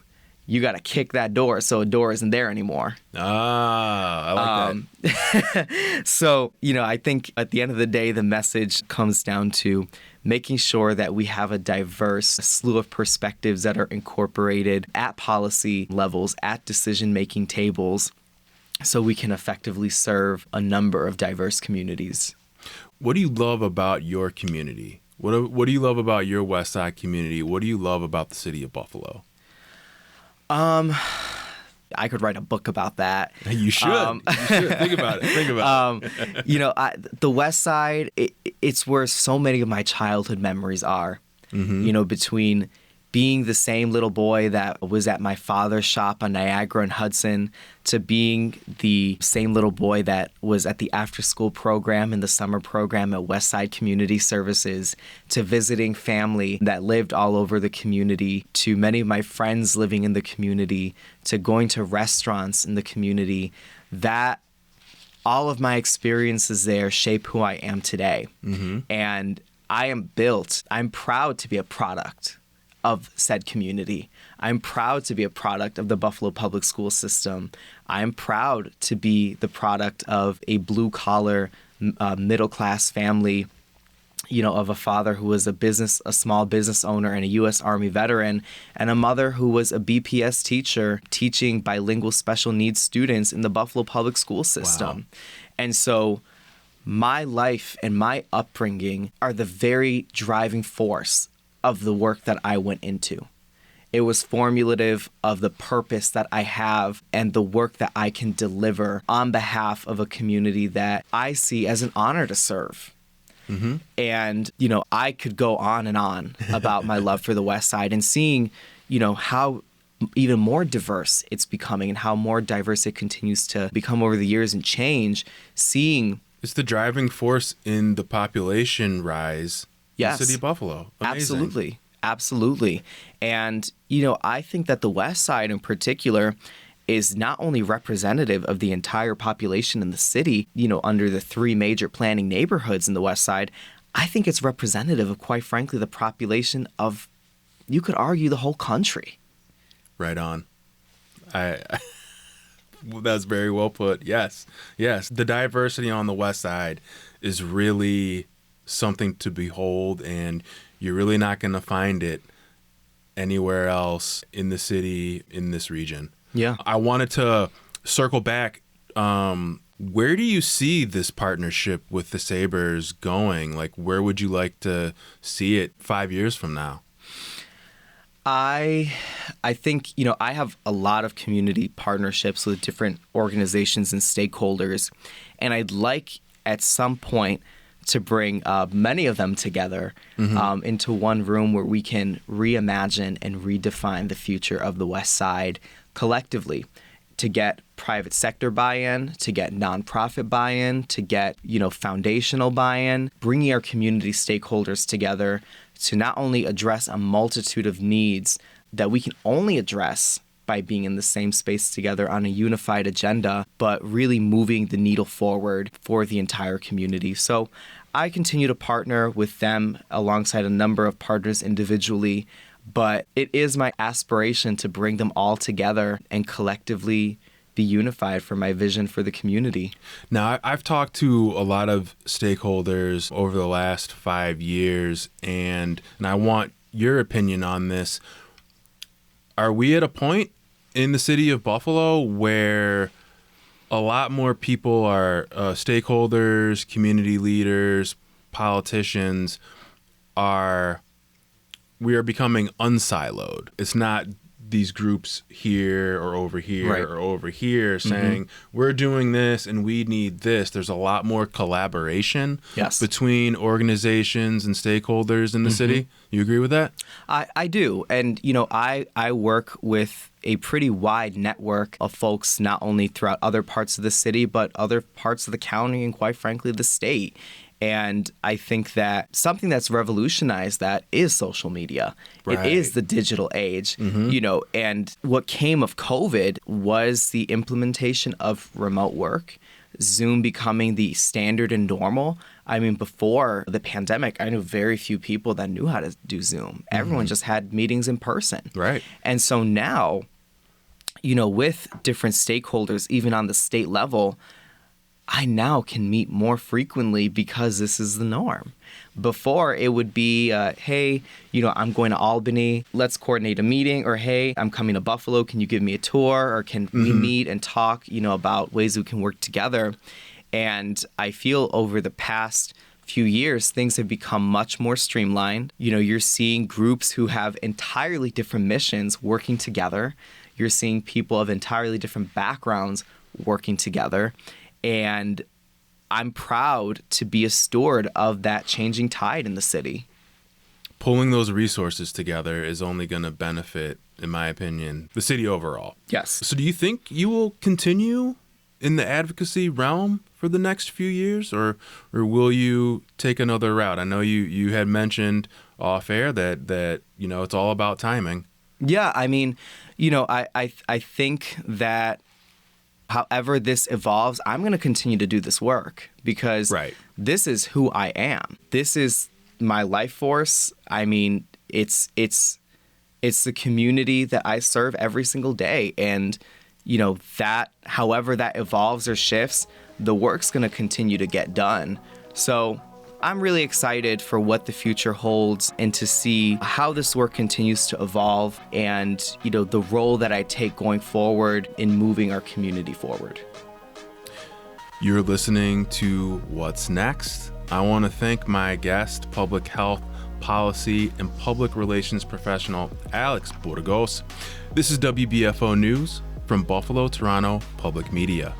B: you got to kick that door so a door isn't there anymore.
E: Ah, I like that.
B: So, I think at the end of the day, the message comes down to making sure that we have a diverse slew of perspectives that are incorporated at policy levels, at decision-making tables, so we can effectively serve a number of diverse communities.
E: What do you love about your community? What do you love about your West Side community? What do you love about the city of Buffalo?
B: I could write a book about that.
E: You should. You should. Think about it.
B: The West Side, it's where so many of my childhood memories are. Mm-hmm. Between being the same little boy that was at my father's shop on Niagara and Hudson to being the same little boy that was at the after-school program and the summer program at West Side Community Services, to visiting family that lived all over the community, to many of my friends living in the community, to going to restaurants in the community, that all of my experiences there shape who I am today. Mm-hmm. And I'm proud to be a product of said community. I'm proud to be a product of the Buffalo Public School System. I'm proud to be the product of a blue-collar, middle-class family of a father who was a small business owner and a U.S. Army veteran, and a mother who was a BPS teacher teaching bilingual special needs students in the Buffalo public school system. Wow. And so my life and my upbringing are the very driving force of the work that I went into. It was formulative of the purpose that I have and the work that I can deliver on behalf of a community that I see as an honor to serve. Mm-hmm. And, I could go on and on about my love for the West Side and seeing, how even more diverse it's becoming and how more diverse it continues to become over the years and change, seeing...
E: It's the driving force in the population rise in the city of Buffalo. Amazing.
B: Absolutely. And, I think that the West Side in particular is not only representative of the entire population in the city, under the 3 major planning neighborhoods in the West Side. I think it's representative of, quite frankly, the population of, you could argue, the whole country.
E: Right on. That's very well put. Yes. The diversity on the West Side is really something to behold, and you're really not going to find it anywhere else in the city, in this region.
B: Yeah.
E: I wanted to circle back. Where do you see this partnership with the Sabres going? Like, where would you like to see it 5 years from now?
B: I think, I have a lot of community partnerships with different organizations and stakeholders, and I'd like at some point to bring many of them together into one room where we can reimagine and redefine the future of the West Side collectively, to get private sector buy-in, to get nonprofit buy-in, to get, foundational buy-in, bringing our community stakeholders together to not only address a multitude of needs that we can only address by being in the same space together on a unified agenda, but really moving the needle forward for the entire community. So I continue to partner with them alongside a number of partners individually, but it is my aspiration to bring them all together and collectively be unified for my vision for the community.
E: Now, I've talked to a lot of stakeholders over the last 5 years, and I want your opinion on this. Are we at a point in the city of Buffalo where a lot more people are stakeholders, community leaders, politicians we are becoming unsiloed? It's not these groups here or over here
B: right.
E: or over here saying we're doing this and we need this. There's a lot more collaboration between organizations and stakeholders in the city. You agree with that?
B: I do. And, I work with a pretty wide network of folks, not only throughout other parts of the city, but other parts of the county and, quite frankly, the state. And I think that something that's revolutionized that is social media. Right. It is the digital age, and what came of COVID was the implementation of remote work, Zoom becoming the standard and normal. I mean, before the pandemic, I knew very few people that knew how to do Zoom. Everyone just had meetings in person.
E: Right.
B: And so now, with different stakeholders, even on the state level, I now can meet more frequently because this is the norm. Before, it would be, hey, I'm going to Albany, let's coordinate a meeting, or hey, I'm coming to Buffalo, can you give me a tour, or can we meet and talk, about ways we can work together. And I feel over the past few years, things have become much more streamlined. You're seeing groups who have entirely different missions working together. You're seeing people of entirely different backgrounds working together. And I'm proud to be a steward of that changing tide in the city.
E: Pulling those resources together is only going to benefit, in my opinion, the city overall.
B: Yes.
E: So do you think you will continue in the advocacy realm for the next few years, or will you take another route? I know you had mentioned off air that it's all about timing.
B: Yeah, I mean, I think that however this evolves, I'm going to continue to do this work because this is who I am. This is my life force. I mean, it's the community that I serve every single day. And, that however that evolves or shifts, the work's going to continue to get done. So I'm really excited for what the future holds and to see how this work continues to evolve and, the role that I take going forward in moving our community forward.
E: You're listening to What's Next. I want to thank my guest, public health, policy, and public relations professional, Alex Burgos. This is WBFO News from Buffalo Toronto Public Media.